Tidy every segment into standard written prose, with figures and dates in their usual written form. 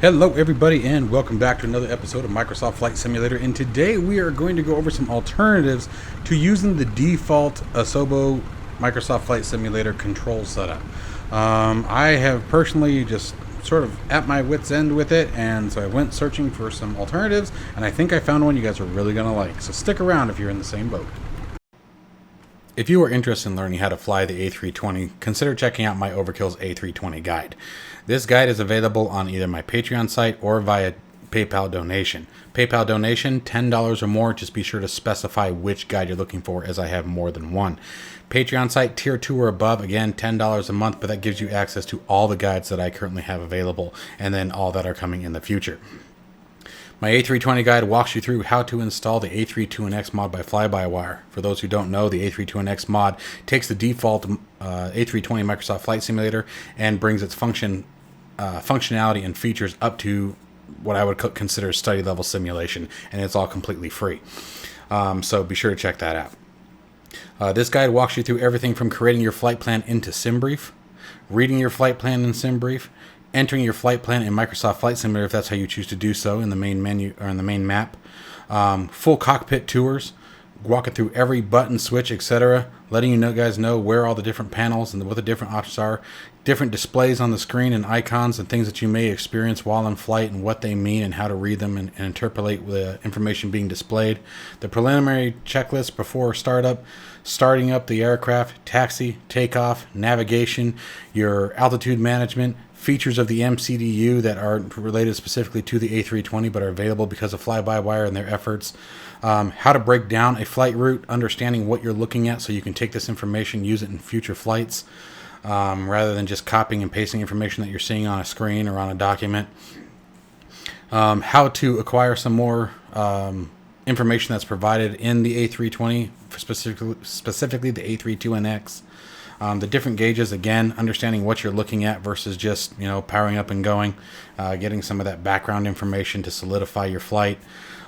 Hello everybody and welcome back to another episode of Microsoft Flight Simulator, and today we are going to go over some alternatives to using the default Asobo Microsoft Flight Simulator control setup. I have personally just sort of at my wit's end with it, and so I went searching for some alternatives, and I think I found one you guys are really going to like, so stick around if you're in the same boat. If you are interested in learning how to fly the A320, consider checking out my Overkill's A320 guide. This guide is available on either my Patreon site or via PayPal donation. PayPal donation, $10 or more. Just be sure to specify which guide you're looking for, as I have more than one. Patreon site, tier 2 or above, again, $10 a month, but that gives you access to all the guides that I currently have available, and then all that are coming in the future. My A320 guide walks you through how to install the A32NX mod by Flybywire. For those who don't know, the A32NX mod takes the default A320 Microsoft Flight Simulator and brings its functionality and features up to what I would consider study level simulation, and it's all completely free. So be sure to check that out. This guide walks you through everything from creating your flight plan into SimBrief, reading your flight plan in SimBrief, entering your flight plan in Microsoft Flight Simulator if that's how you choose to do so in the main menu or in the main map, full cockpit tours, walking through every button, switch, etc., letting you guys know where all the different panels and what the different options are, different displays on the screen and icons and things that you may experience while in flight and what they mean and how to read them and interpolate the information being displayed, the preliminary checklist before startup, starting up the aircraft, taxi, takeoff, navigation, your altitude management, features of the MCDU that aren't related specifically to the A320 but are available because of Flybywire and their efforts, how to break down a flight route, understanding what you're looking at so you can take this information, use it in future flights, rather than just copying and pasting information that you're seeing on a screen or on a document, how to acquire some more information that's provided in the A320, specifically the A32NX. The different gauges, again, understanding what you're looking at versus just, powering up and going, getting some of that background information to solidify your flight,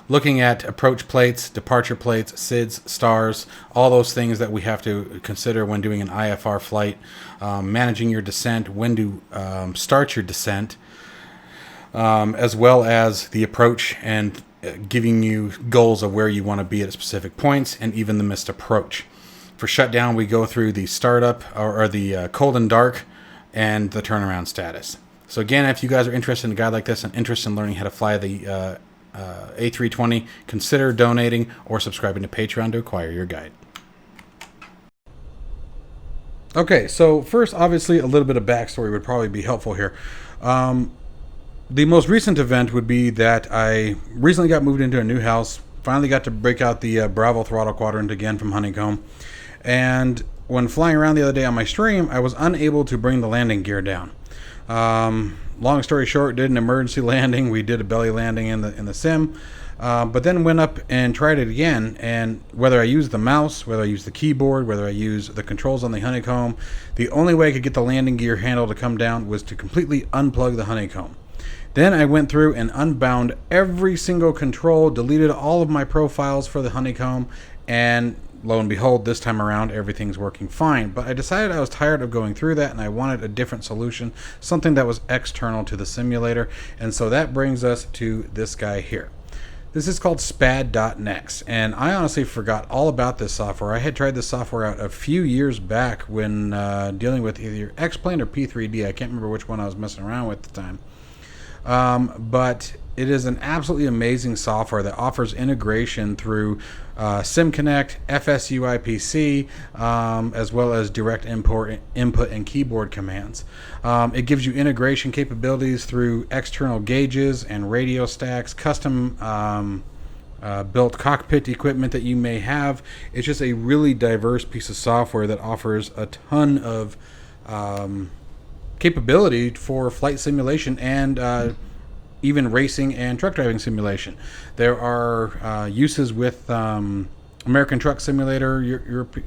looking at approach plates, departure plates, SIDS, stars, all those things that we have to consider when doing an IFR flight, managing your descent, when to start your descent, as well as the approach and giving you goals of where you want to be at specific points, and even the missed approach. For shutdown, we go through the startup or the cold and dark and the turnaround status. So again, if you guys are interested in a guide like this and interested in learning how to fly the A320, consider donating or subscribing to Patreon to acquire your guide. Okay, so first, obviously, a little bit of backstory would probably be helpful here. The most recent event would be that I recently got moved into a new house, finally got to break out the Bravo throttle quadrant again from Honeycomb. And when flying around the other day on my stream, I was unable to bring the landing gear down. Long story short, did an emergency landing. We did a belly landing in the sim, but then went up and tried it again. And whether I use the mouse, whether I use the keyboard, whether I use the controls on the Honeycomb, the only way I could get the landing gear handle to come down was to completely unplug the Honeycomb. Then I went through and unbound every single control, deleted all of my profiles for the Honeycomb, and lo and behold, this time around, everything's working fine. But I decided I was tired of going through that, and I wanted a different solution, something that was external to the simulator. And so that brings us to this guy here. This is called SPAD.Next, and I honestly forgot all about this software. I had tried this software out a few years back when dealing with either X-Plane or P3D. I can't remember which one I was messing around with at the time. But it is an absolutely amazing software that offers integration through SimConnect, FSUIPC, as well as direct input and keyboard commands. It gives you integration capabilities through external gauges and radio stacks, custom built cockpit equipment that you may have. It's just a really diverse piece of software that offers a ton of capability for flight simulation and even racing and truck driving simulation. There are uses with American Truck Simulator,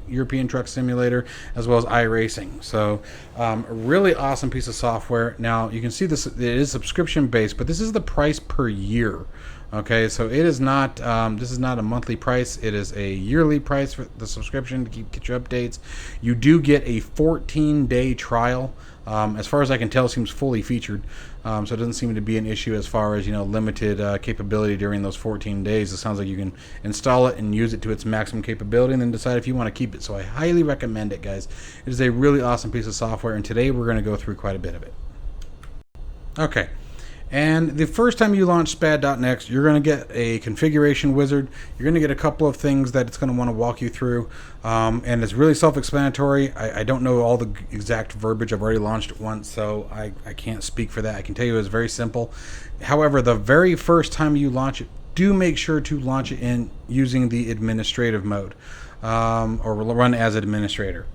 European Truck Simulator, as well as iRacing. So a really awesome piece of software. Now you can see this, it is subscription based, but this is the price per year Okay, so it is not, this is not a monthly price. It is a yearly price for the subscription to get your updates. You do get a 14-day trial. As far as I can tell, it seems fully featured. So it doesn't seem to be an issue as far as, limited capability during those 14 days. It sounds like you can install it and use it to its maximum capability and then decide if you want to keep it. So I highly recommend it, guys. It is a really awesome piece of software, and today we're going to go through quite a bit of it. Okay. And the first time you launch SPAD.Next, you're going to get a configuration wizard. You're going to get a couple of things that it's going to want to walk you through. And it's really self-explanatory. I don't know all the exact verbiage. I've already launched it once, so I can't speak for that. I can tell you it's very simple. However, the very first time you launch it, do make sure to launch it in using the administrative mode, or run as administrator.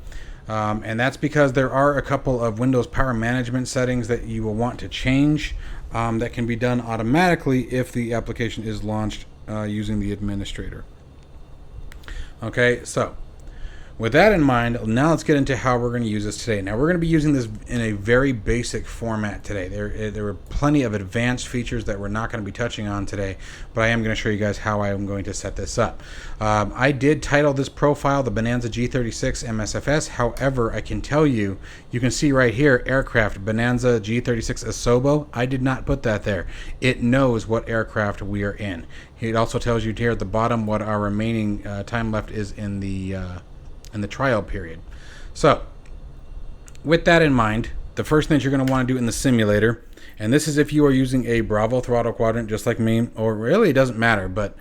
And that's because there are a couple of Windows power management settings that you will want to change. That can be done automatically if the application is launched using the administrator. Okay, so with that in mind, now let's get into how we're going to use this today. Now we're going to be using this in a very basic format today. There were plenty of advanced features that we're not going to be touching on today, but I am going to show you guys how I am going to set this up. I did title this profile the Bonanza G36 MSFS. However, I can tell you, you can see right here, aircraft Bonanza G36 Asobo. I did not put that there. It knows what aircraft we are in. It also tells you here at the bottom what our remaining time left is in the trial period. So with that in mind, the first thing that you're going to want to do in the simulator, and this is if you are using a Bravo throttle quadrant just like me, or really it doesn't matter, but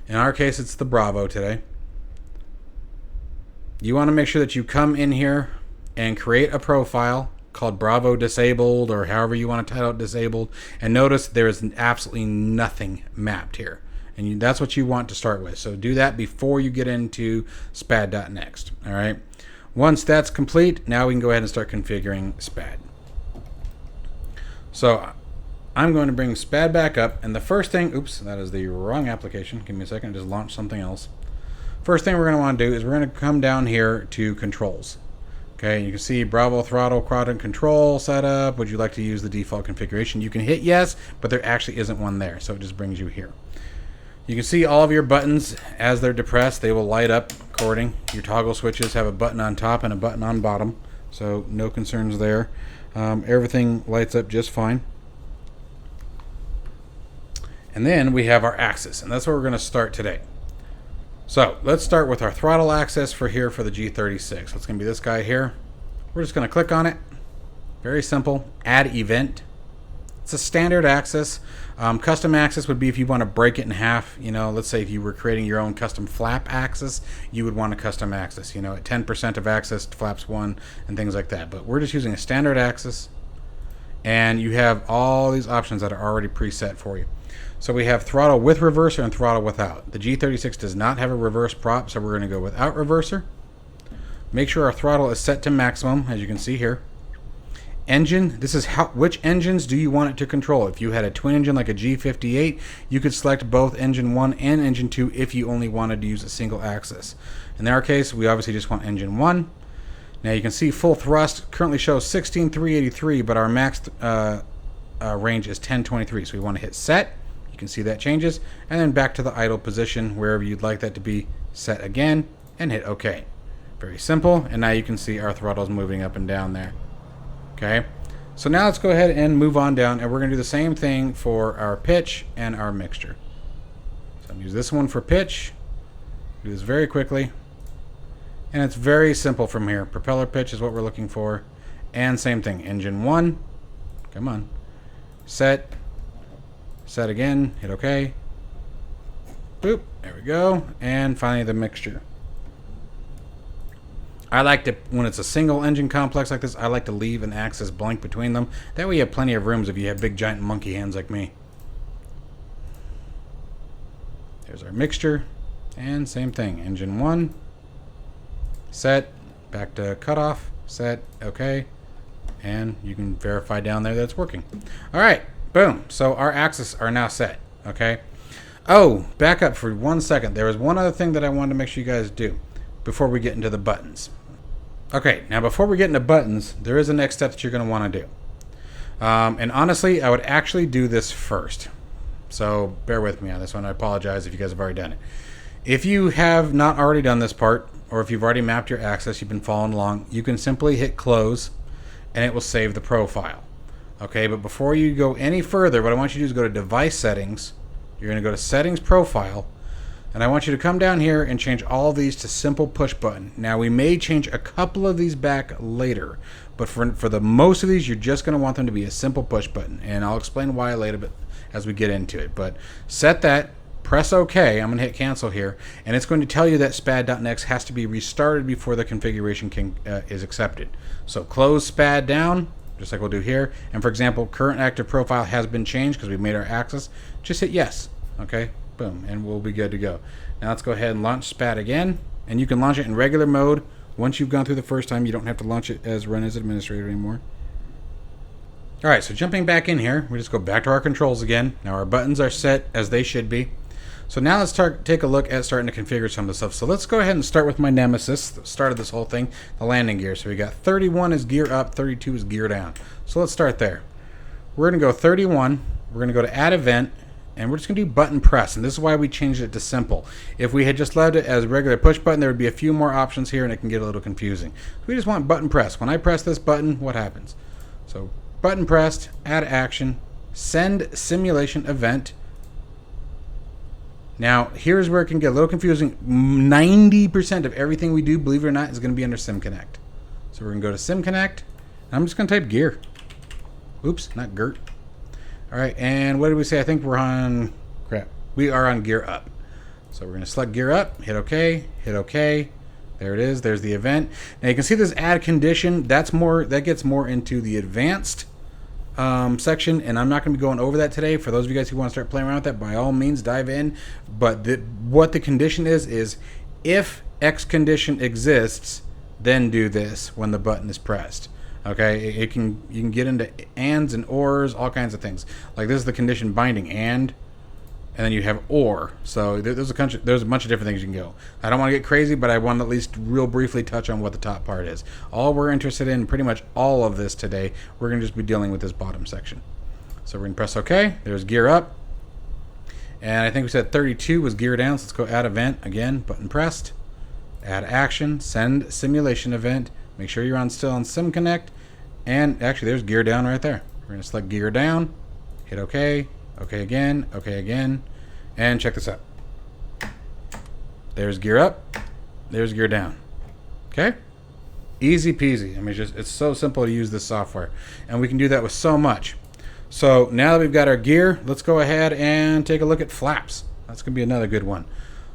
in our case it's the Bravo today. You want to make sure that you come in here and create a profile called Bravo Disabled, or however you want to title it, Disabled, and notice there is absolutely nothing mapped here. And that's what you want to start with. So do that before you get into SPAD.Next. All right. Once that's complete, now we can go ahead and start configuring SPAD. So I'm going to bring SPAD back up. And the first thing, oops, that is the wrong application. Give me a second. I just launched something else. First thing we're going to want to do is we're going to come down here to controls. Okay, you can see Bravo throttle quadrant control setup. Would you like to use the default configuration? You can hit yes, but there actually isn't one there. So it just brings you here. You can see all of your buttons as they're depressed. They will light up according. Your toggle switches have a button on top and a button on bottom, so no concerns there. Everything lights up just fine. And then we have our axis, and that's where we're going to start today. So let's start with our throttle axis for here for the G36. So it's going to be this guy here. We're just going to click on it. Very simple. Add event. It's a standard axis. Custom axis would be if you want to break it in half. Let's say if you were creating your own custom flap axis, you would want a custom axis. At 10% of axis, flaps 1, and things like that. But we're just using a standard axis, and you have all these options that are already preset for you. So we have throttle with reverser and throttle without. The G36 does not have a reverse prop, so we're going to go without reverser. Make sure our throttle is set to maximum, as you can see here. Engine, this is which engines do you want it to control. If you had a twin engine like a G58, you could select both engine 1 and engine 2 if you only wanted to use a single axis. In our case, we obviously just want engine 1. Now you can see full thrust currently shows 16,383, but our max range is 1023. So we want to hit set. You can see that changes, and then back to the idle position wherever you'd like that to be, set again, and hit OK. Very simple, and now you can see our throttle's moving up and down there. Okay, so now let's go ahead and move on down, and we're going to do the same thing for our pitch and our mixture. So I'm going to use this one for pitch. Do this very quickly, and it's very simple from here. Propeller pitch is what we're looking for, and same thing. Engine 1, come on, set again, hit OK. Boop, there we go, and finally the mixture. I like to, when it's a single engine complex like this, I like to leave an axis blank between them. That way you have plenty of rooms if you have big giant monkey hands like me. There's our mixture, and same thing. Engine 1, set, back to cutoff, set, OK, and you can verify down there that it's working. All right, boom. So our axes are now set, okay? Oh, back up for 1 second. There was one other thing that I wanted to make sure you guys do before we get into the buttons. Okay, now before we get into buttons, there is a next step that you're going to want to do. And honestly, I would actually do this first. So bear with me on this one. I apologize if you guys have already done it. If you have not already done this part, or if you've already mapped your axis, you've been following along, you can simply hit close and it will save the profile. Okay, but before you go any further, what I want you to do is go to device settings. You're going to go to settings profile, and I want you to come down here and change all of these to simple push button. Now we may change a couple of these back later, but for the most of these, you're just going to want them to be a simple push button, and I'll explain why later but as we get into it. But set that, press OK. I'm going to hit cancel here, and it's going to tell you that SPAD.Next has to be restarted before the configuration is accepted. So close SPAD down, just like we'll do here. And for example, current active profile has been changed because we made our axis. Just hit yes. Okay, boom, and we'll be good to go. Now let's go ahead and launch SPAD again, and you can launch it in regular mode. Once you've gone through the first time, you don't have to launch it as run as administrator anymore. All right, so jumping back in here, we just go back to our controls again. Now our buttons are set as they should be. So now let's take a look at starting to configure some of the stuff. So let's go ahead and start with my nemesis, the start of this whole thing, the landing gear. So we got 31 is gear up, 32 is gear down. So let's start there. We're going to go 31. We're going to go to add event, and we're just going to do button press. And this is why we changed it to simple. If we had just left it as regular push button, there would be a few more options here, and it can get a little confusing. We just want button press. When I press this button, what happens? So button pressed, add action, send simulation event. Now, here's where it can get a little confusing. 90% of everything we do, believe it or not, is going to be under SimConnect. So we're going to go to SimConnect, and I'm just going to type gear. Oops, not GERT. All right, and what did we say? I think we're on, crap, we are on gear up. So we're going to select gear up, hit OK, hit OK. There it is. There's the event. Now you can see this add condition. That gets more into the advanced section, and I'm not going to be going over that today. For those of you guys who want to start playing around with that, by all means dive in. But what the condition is if X condition exists, then do this when the button is pressed. Okay, you can get into ands and ors, all kinds of things. Like this is the condition binding and then you have or. So there's a bunch of different things you can go. I don't want to get crazy, but I want to at least real briefly touch on what the top part is. All we're interested in, pretty much all of this today, we're going to just be dealing with this bottom section. So we're going to press OK. There's gear up. And I think we said 32 was gear down. So let's go add event again, button pressed. Add action, send simulation event. Make sure you're still on SimConnect. And actually, there's gear down right there. We're going to select gear down, hit OK, OK again, and check this out. There's gear up, there's gear down. Okay? Easy peasy. I mean, it's so simple to use this software. And we can do that with so much. So now that we've got our gear, let's go ahead and take a look at flaps. That's going to be another good one.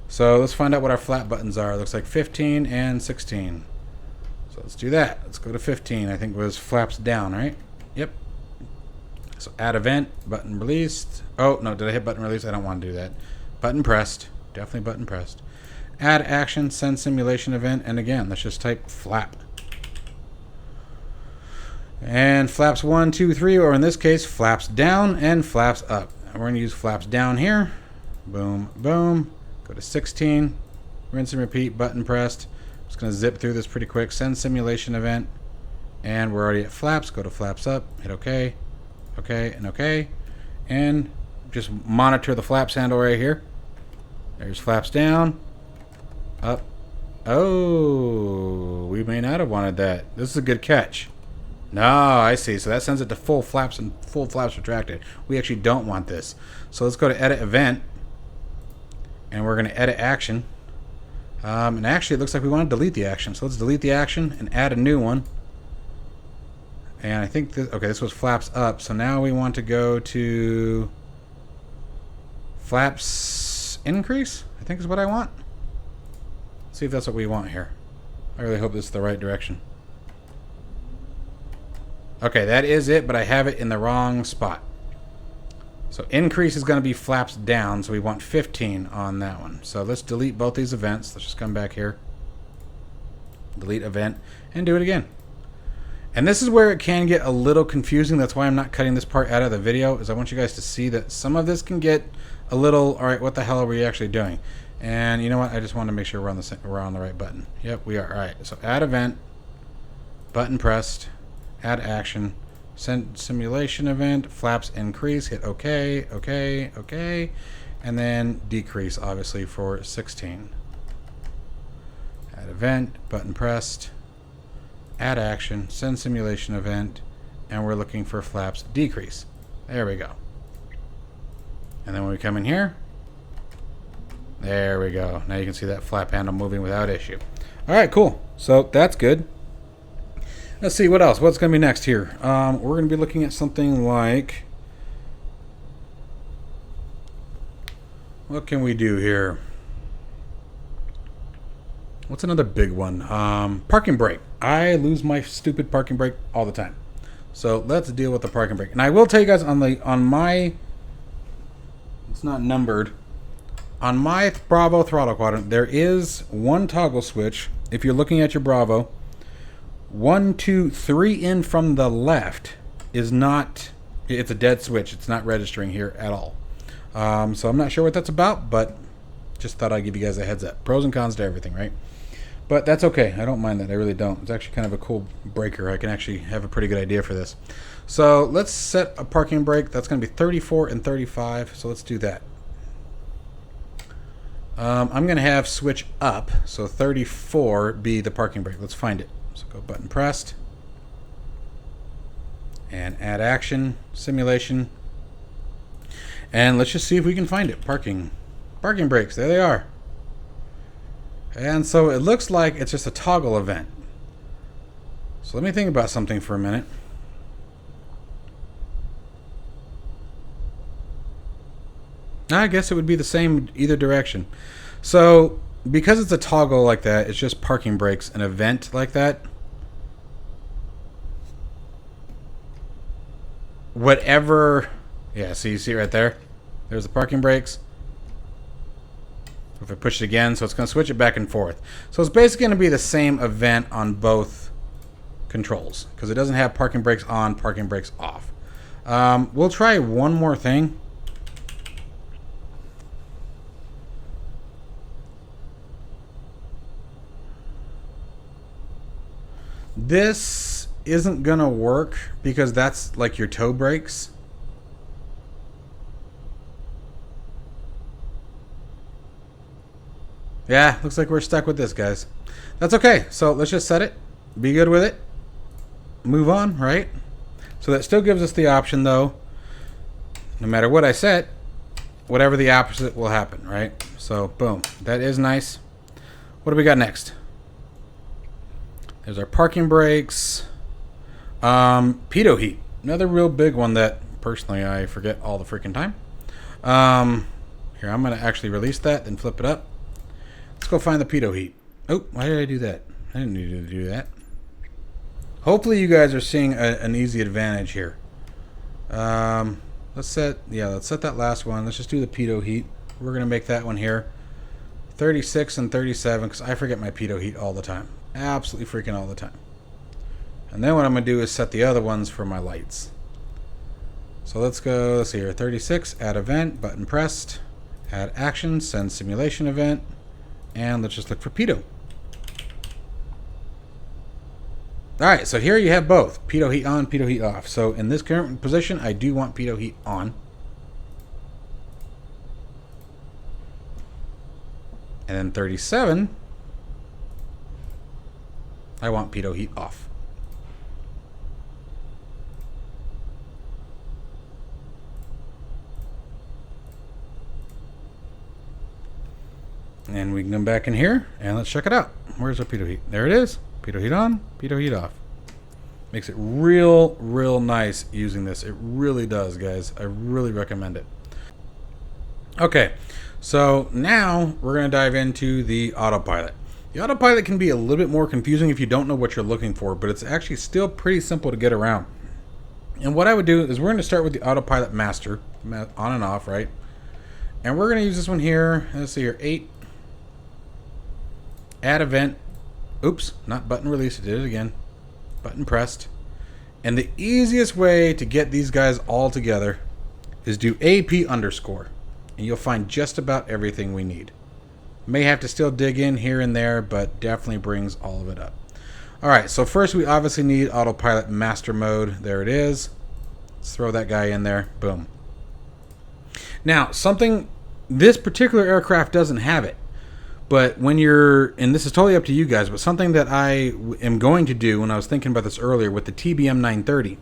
So let's find out what our flap buttons are. It looks like 15 and 16. So let's do that. Let's go to 15. I think it was flaps down, right? Yep. So add event, button released. Oh, no, did I hit button release? I don't want to do that. Button pressed. Definitely button pressed. Add action, send simulation event. And again, let's just type flap. And flaps 1, 2, 3, or in this case, flaps down and flaps up. And we're going to use flaps down here. Boom, boom. Go to 16. Rinse and repeat, button pressed. Just going to zip through this pretty quick. Send simulation event. And we're already at flaps. Go to flaps up. Hit OK. OK and OK. And just monitor the flaps handle right here. There's flaps down. Up. Oh, we may not have wanted that. This is a good catch. No, I see. So that sends it to full flaps and full flaps retracted. We actually don't want this. So let's go to edit event. And we're going to edit action. And actually, it looks like we want to delete the action. So let's delete the action and add a new one. And I think this was flaps up. So now we want to go to flaps increase, I think is what I want. Let's see if that's what we want here. I really hope this is the right direction. Okay, that is it, but I have it in the wrong spot. So increase is going to be flaps down, so we want 15 on that one. So let's delete both these events. Let's just come back here. Delete event and do it again. And this is where it can get a little confusing. That's why I'm not cutting this part out of the video, is I want you guys to see that some of this can get a little, all right, what the hell are we actually doing? And you know what? I just want to make sure we're on the right button. Yep, we are. All right, so add event, button pressed, add action, Send simulation event, flaps increase, hit OK, OK, OK, and then decrease, obviously, for 16. Add event, button pressed, add action, send simulation event, and we're looking for flaps decrease. There we go. And then when we come in here, there we go. Now you can see that flap handle moving without issue. All right, cool. So that's good. Let's see what else. What's going to be next here? We're going to be looking at something like, what can we do here? What's another big one? Parking brake. I lose my stupid parking brake all the time. So let's deal with the parking brake. And I will tell you guys on my, it's not numbered, on my Bravo throttle quadrant, there is one toggle switch. If you're looking at your Bravo, 1, 2, 3 in from the left is not, it's a dead switch. It's not registering here at all. So I'm not sure what that's about, but just thought I'd give you guys a heads up. Pros and cons to everything, right? But that's okay. I don't mind that. I really don't. It's actually kind of a cool breaker. I can actually have a pretty good idea for this. So let's set a parking brake. That's going to be 34 and 35. So let's do that. I'm going to have switch up. So 34 be the parking brake. Let's find it. So go button pressed. And add action, simulation. And let's just see if we can find it. Parking brakes. There they are. And so it looks like it's just a toggle event. So let me think about something for a minute. I guess it would be the same either direction. So because it's a toggle like that, it's just parking brakes, an event like that. Whatever, yeah, so you see right there. There's the parking brakes. If I push it again, so it's going to switch it back and forth. So it's basically going to be the same event on both controls because it doesn't have parking brakes on, parking brakes off. We'll try one more thing. This isn't going to work because that's like your toe brakes. Yeah, looks like we're stuck with this, guys. That's okay. So let's just set it. Be good with it. Move on, right? So that still gives us the option, though. No matter what I set, whatever the opposite will happen, right? So, boom. That is nice. What do we got next? There's our parking brakes. Pitot heat. Another real big one that, personally, I forget all the freaking time. Here, I'm going to actually release that, then flip it up. Let's go find the pitot heat. Oh, why did I do that? I didn't need to do that. Hopefully you guys are seeing an easy advantage here. Let's set that last one. Let's just do the pitot heat. We're going to make that one here 36 and 37 because I forget my pitot heat all the time. Absolutely freaking all the time. And then what I'm going to do is set the other ones for my lights. So let's go, let's see here, 36, add event, button pressed, add action, send simulation event. And let's just look for pitot. Alright, so here you have both. Pitot heat on, pitot heat off. So in this current position, I do want pitot heat on. And then 37, I want pitot heat off. And we can come back in here and let's check it out. Where's our pitot heat? There it is. Pitot heat on, pitot heat off. Makes it real nice using this. It really does, guys. I really recommend it. Okay, so now we're going to dive into the autopilot. The autopilot can be a little bit more confusing if you don't know what you're looking for, but it's actually still pretty simple to get around. And what I would do is we're going to start with the autopilot master, on and off, right? And we're going to use this one here. Let's see here, 8. Add event. Oops, not button release. I did it again. Button pressed. And the easiest way to get these guys all together is do AP underscore. And you'll find just about everything we need. May have to still dig in here and there, but definitely brings all of it up. All right, so first we obviously need autopilot master mode. There it is. Let's throw that guy in there. Boom. Now, this particular aircraft doesn't have it. But when you're, and this is totally up to you guys, but something that I am going to do when I was thinking about this earlier with the TBM 930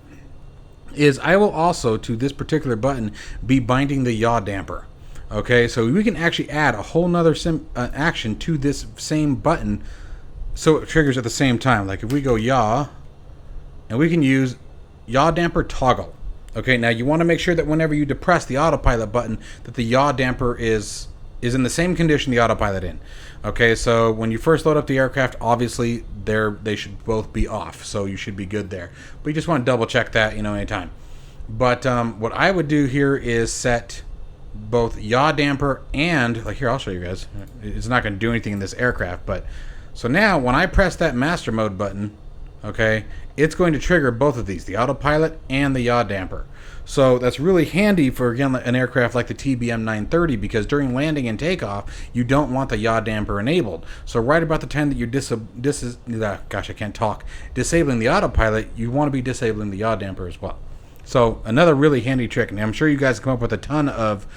is I will also, to this particular button, be binding the yaw damper. Okay, so we can actually add a whole nother action to this same button so it triggers at the same time. Like if we go yaw, and we can use yaw damper toggle. Okay, now you want to make sure that whenever you depress the autopilot button that the yaw damper is in the same condition the autopilot in. Okay, so when you first load up the aircraft, obviously they should both be off, so you should be good there. But you just want to double check that, anytime. But what I would do here is set both yaw damper and, like here, I'll show you guys. It's not going to do anything in this aircraft, but so now when I press that master mode button, okay, it's going to trigger both of these, the autopilot and the yaw damper. So that's really handy for, again, an aircraft like the TBM 930, because during landing and takeoff, you don't want the yaw damper enabled. So right about the time that you're disabling the autopilot, you want to be disabling the yaw damper as well. So another really handy trick, and I'm sure you guys come up with a ton of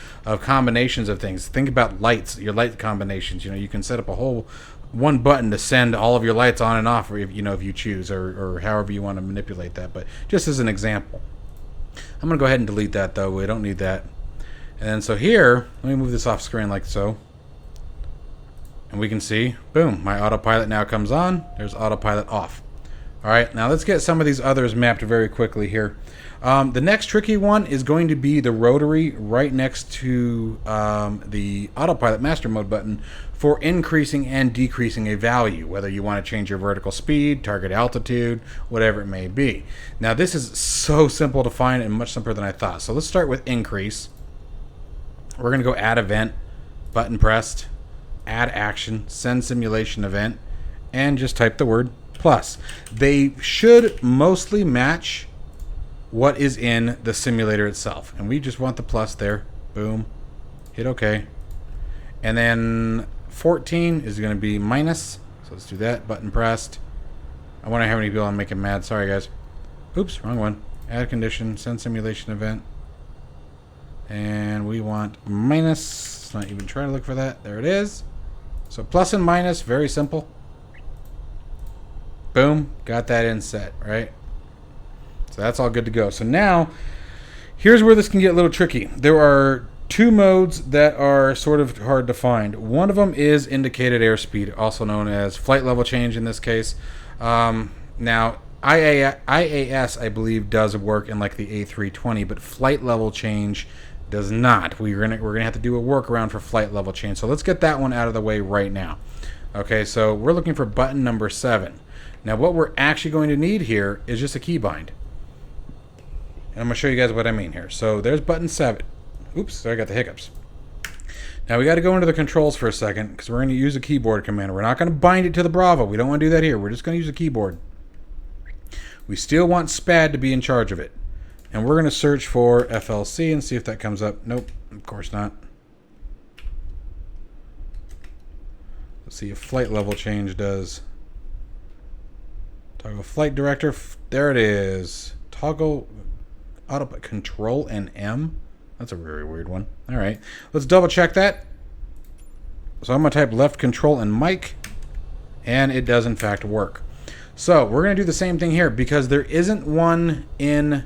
combinations of things. Think about lights, your light combinations. You can set up a whole one button to send all of your lights on and off, if you choose, or however you want to manipulate that. But just as an example. I'm going to go ahead and delete that, though. We don't need that. And so here, let me move this off screen like so. And we can see, boom, my autopilot now comes on. There's autopilot off. All right, now let's get some of these others mapped very quickly here. The next tricky one is going to be the rotary right next to the autopilot master mode button for increasing and decreasing a value, whether you want to change your vertical speed, target altitude, whatever it may be. Now this is so simple to find and much simpler than I thought. So let's start with increase. We're going to go add event, button pressed, add action, send simulation event, and just type the word plus. They should mostly match what is in the simulator itself, and we just want the plus there. Boom, hit OK, and then 14 is going to be minus, so let's do that. Button pressed. I wonder how many people I'm making mad. Sorry guys. Oops, wrong one. Add condition, send simulation event, and we want minus. Let's not even try to look for that. There it is. So plus and minus, very simple. Boom, got that in set, right? So that's all good to go. So now, here's where this can get a little tricky. There are two modes that are sort of hard to find. One of them is indicated airspeed, also known as flight level change in this case. Now, IAS, I believe, does work in like the A320, but flight level change does not. We're gonna have to do a workaround for flight level change. So let's get that one out of the way right now. Okay, so we're looking for button number 7. Now what we're actually going to need here is just a keybind. And I'm going to show you guys what I mean here. So there's button 7. Oops, sorry, I got the hiccups. Now we got to go into the controls for a second because we're going to use a keyboard command. We're not going to bind it to the Bravo. We don't want to do that here. We're just going to use a keyboard. We still want SPAD to be in charge of it. And we're going to search for FLC and see if that comes up. Nope, of course not. Let's see if flight level change does. Toggle flight director. There it is. Toggle autopilot control and M. That's a very weird one. All right, let's double check that. So I'm going to type left control and mic, and it does in fact work. So we're going to do the same thing here because there isn't one in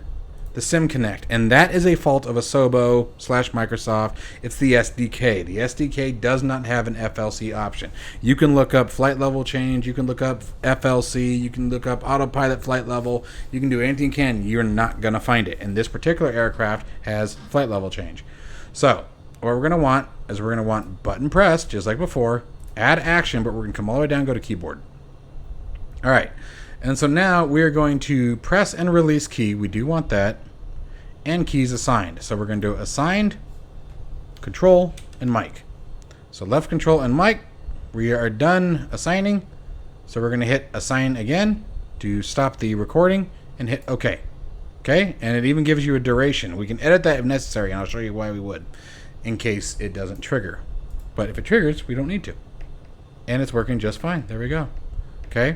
the SimConnect, and that is a fault of Asobo / Microsoft. It's the SDK. The SDK does not have an FLC option. You can look up flight level change, you can look up FLC, you can look up autopilot flight level, you can do anything you can. You're not going to find it. And this particular aircraft has flight level change. So what we're going to want is we're going to want button press, just like before, add action, but we're going to come all the way down and go to keyboard. All right. And so now we're going to press and release key. We do want that. And keys assigned. So we're going to do assigned, control, and mic. So left control and mic. We are done assigning. So we're going to hit assign again to stop the recording and hit OK. Okay? And it even gives you a duration. We can edit that if necessary, and I'll show you why we would in case it doesn't trigger. But if it triggers, we don't need to. And it's working just fine. There we go. Okay?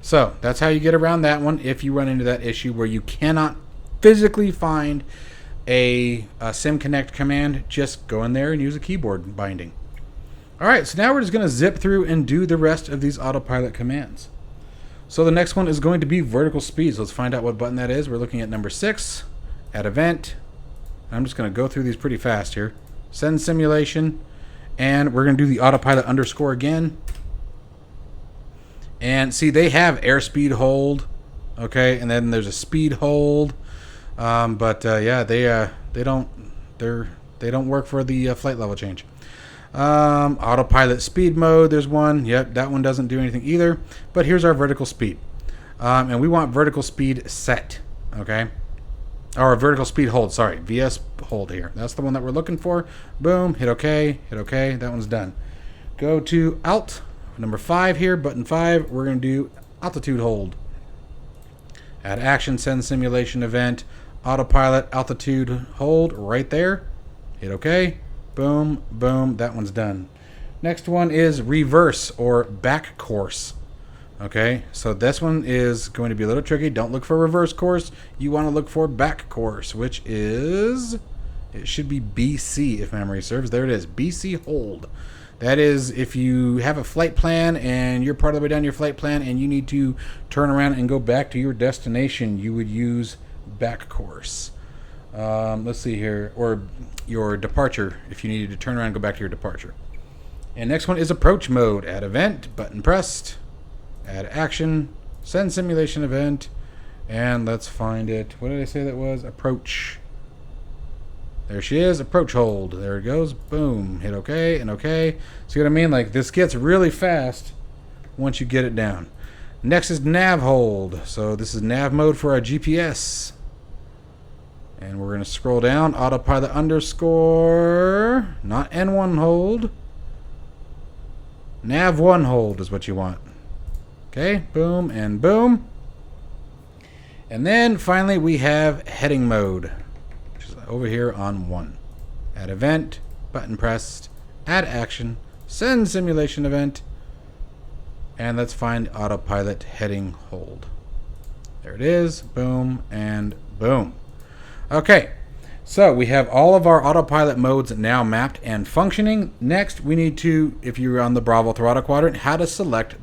So that's how you get around that one if you run into that issue where you cannot physically find a SimConnect command. Just go in there and use a keyboard binding. All right, so now we're just going to zip through and do the rest of these autopilot commands. So the next one is going to be vertical speed. So let's find out what button that is. We're looking at number 6, add event. I'm just going to go through these pretty fast here. Send simulation, and we're going to do the autopilot underscore again. And see, they have airspeed hold, okay, and then there's a speed hold, yeah, they don't work for the flight level change. Autopilot speed mode, there's one. Yep, that one doesn't do anything either. But here's our vertical speed, and we want vertical speed set, okay, or vertical speed hold. Sorry, VS hold here. That's the one that we're looking for. Boom, hit OK, hit OK. That one's done. Go to Alt. Number 5 here, button 5, we're going to do altitude hold. Add action, send simulation event, autopilot altitude hold right there. Hit OK. Boom, boom, that one's done. Next one is reverse or back course. Okay, so this one is going to be a little tricky. Don't look for reverse course. You want to look for back course, which is, it should be BC if memory serves. There it is, BC hold. That is if you have a flight plan and you're part of the way down your flight plan and you need to turn around and go back to your destination, you would use back course. Let's see here, or your departure if you needed to turn around and go back to your departure. And next one is approach mode. Add event, button pressed, add action, send simulation event, and let's find it. What did I say that was? Approach. There she is, approach hold. There it goes. Boom. Hit OK and OK. See what I mean? Like, this gets really fast once you get it down. Next is nav hold. So this is nav mode for our GPS. And we're going to scroll down. Autopilot underscore. Not N1 hold. Nav 1 hold is what you want. Okay. Boom and boom. And then finally we have heading mode, over here on 1. Add event, button pressed, add action, send simulation event, and let's find autopilot heading hold. There it is, boom and boom. Okay, so we have all of our autopilot modes now mapped and functioning. Next, we need to, if you're on the Bravo throttle quadrant, how to select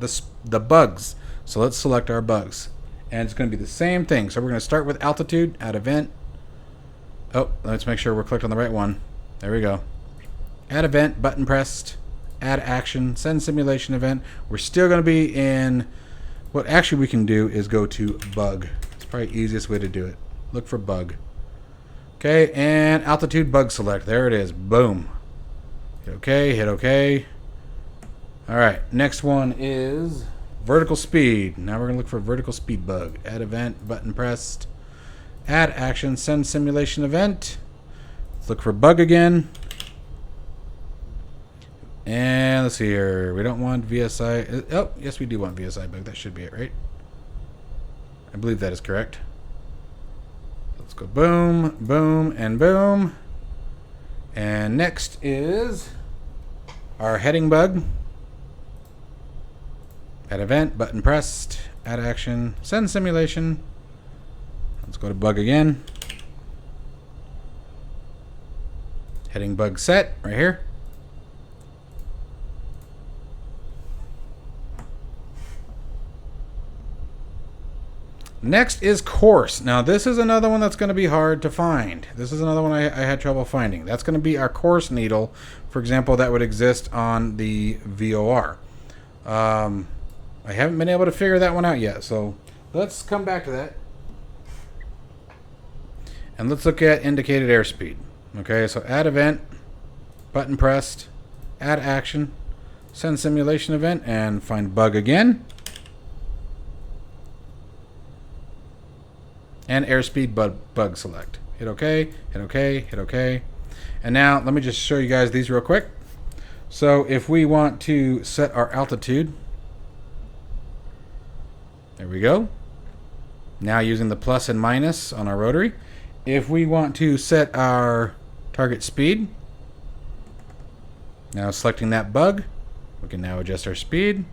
the bugs. So let's select our bugs. And it's going to be the same thing. So we're going to start with altitude, add event. Oh, let's make sure we're clicked on the right one. There we go. Add event, button pressed, add action, send simulation event. We're still going to be in, what actually we can do is go to bug. It's probably the easiest way to do it. Look for bug. Okay, and altitude bug select. There it is. Boom. Hit OK, hit OK. All right, next one is vertical speed. Now we're going to look for vertical speed bug. Add event, button pressed. Add action, send simulation event. Let's look for bug again. And let's see here. We don't want VSI. Oh, yes, we do want VSI bug. That should be it, right? I believe that is correct. Let's go boom, boom, and boom. And next is our heading bug. Add event, button pressed. Add action, send simulation. Let's go to bug again. Heading bug set right here. Next is course. Now this is another one that's going to be hard to find. This is another one I had trouble finding. That's going to be our course needle, for example, that would exist on the VOR. I haven't been able to figure that one out yet, so let's come back to that. And let's look at indicated airspeed. Okay, so add event, button pressed, add action, send simulation event, and find bug again. And airspeed bug select. Hit OK, hit OK, hit OK. And now let me just show you guys these real quick. So if we want to set our altitude, there we go. Now using the plus and minus on our rotary. If we want to set our target speed, now selecting that bug, we can now adjust our speed.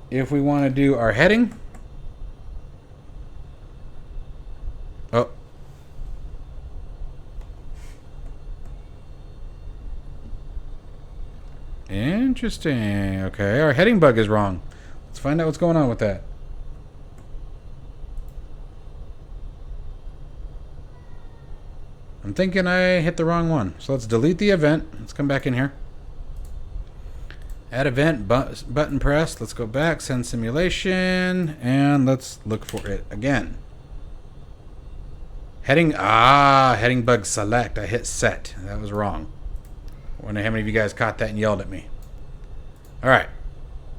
If we want to do our heading, Interesting. Okay, our heading bug is wrong. Let's find out what's going on with that. I'm thinking I hit the wrong one. So let's delete the event. Let's come back in here. Add event, button pressed. Let's go back, send simulation, and let's look for it again. Heading bug select. I hit set. That was wrong. I wonder how many of you guys caught that and yelled at me. All right.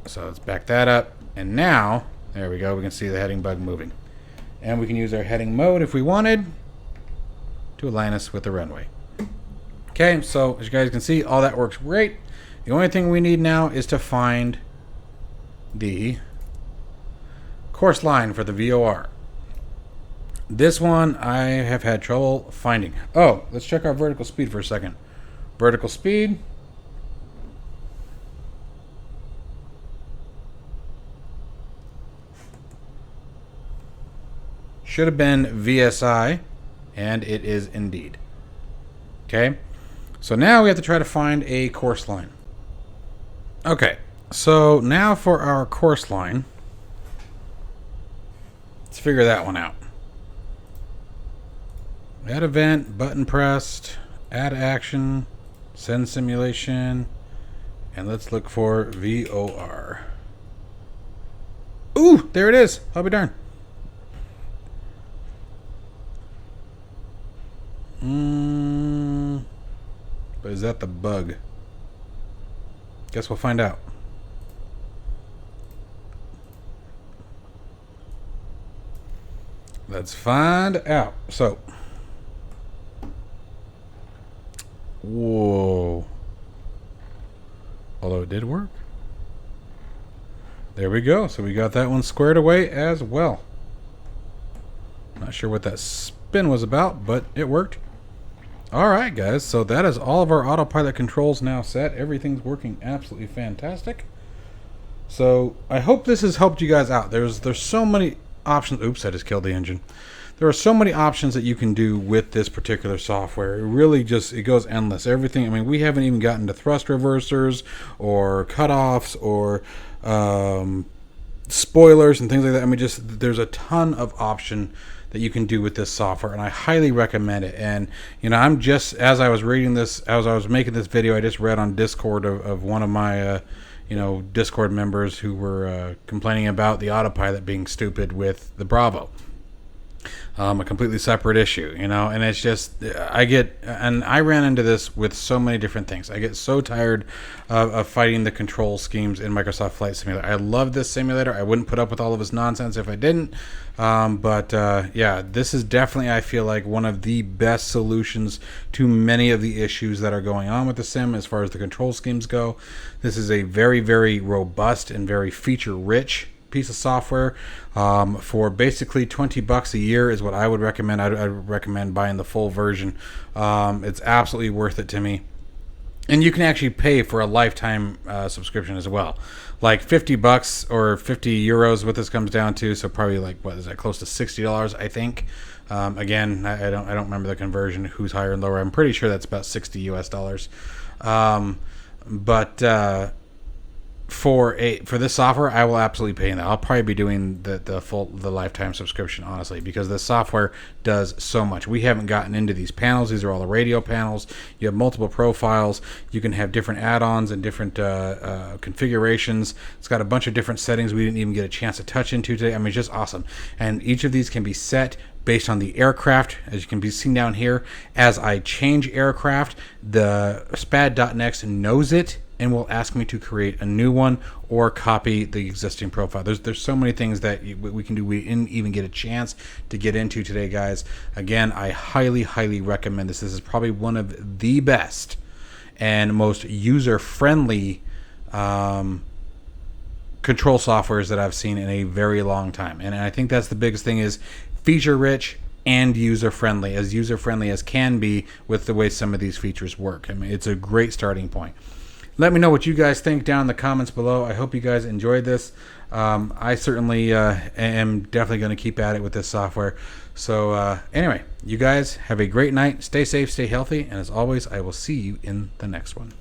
So let's back that up. And now, there we go. We can see the heading bug moving. And we can use our heading mode if we wanted to align us with the runway. Okay, so as you guys can see, all that works great. The only thing we need now is to find the course line for the VOR. This one I have had trouble finding. Oh, let's check our vertical speed for a second. Vertical speed. Should have been VSI, and it is indeed. Okay, so now we have to try to find a course line. Okay, so now for our course line, let's figure that one out. Add event, button pressed, add action, send simulation, and let's look for VOR. Ooh, there it is. I'll be darned. But is that the bug? Guess we'll find out. Let's find out. So, whoa. Although it did work. There we go. So we got that one squared away as well. Not sure what that spin was about, but it worked. Alright guys, so that is all of our autopilot controls now set. Everything's working absolutely fantastic. So I hope this has helped you guys out. There's so many options. Oops, I just killed the engine. There are so many options that you can do with this particular software. It really just, it goes endless. Everything, I mean, we haven't even gotten to thrust reversers or cutoffs or spoilers and things like that. I mean, just there's a ton of option that you can do with this software, and I highly recommend it. And you know, I'm just, as I was reading this, as I was making this video, I just read on Discord of one of my you know, Discord members who were complaining about the autopilot being stupid with the Bravo. A completely separate issue, you know, and it's just, I ran into this with so many different things. I get so tired of fighting the control schemes in Microsoft Flight Simulator. I love this simulator. I wouldn't put up with all of his nonsense if I didn't. Yeah, this is definitely, I feel like, one of the best solutions to many of the issues that are going on with the sim as far as the control schemes go. This is a very, very robust and very feature-rich piece of software. For basically $20 a year is what I would recommend. I'd recommend buying the full version. It's absolutely worth it to me. And you can actually pay for a lifetime subscription as well. Like $50 or 50 euros, what this comes down to. So probably like, what is that, close to $60, I think. Again, I don't remember the conversion, who's higher and lower. I'm pretty sure that's about 60 US dollars. For this software, I will absolutely pay that. I'll probably be doing the lifetime subscription, honestly, because the software does so much. We haven't gotten into these panels. These are all the radio panels. You have multiple profiles. You can have different add-ons and different configurations. It's got a bunch of different settings we didn't even get a chance to touch into today. I mean, it's just awesome. And each of these can be set based on the aircraft, as you can be seen down here. As I change aircraft, the SPAD.Next knows it and will ask me to create a new one or copy the existing profile. There's so many things that we can do we didn't even get a chance to get into today, guys. Again, I highly recommend this. This is probably one of the best and most user-friendly control softwares that I've seen in a very long time. And I think that's the biggest thing, is feature-rich and user-friendly as can be with the way some of these features work. I mean, it's a great starting point. Let me know what you guys think down in the comments below. I hope you guys enjoyed this. I certainly am definitely going to keep at it with this software. So anyway, you guys have a great night. Stay safe, stay healthy, and as always, I will see you in the next one.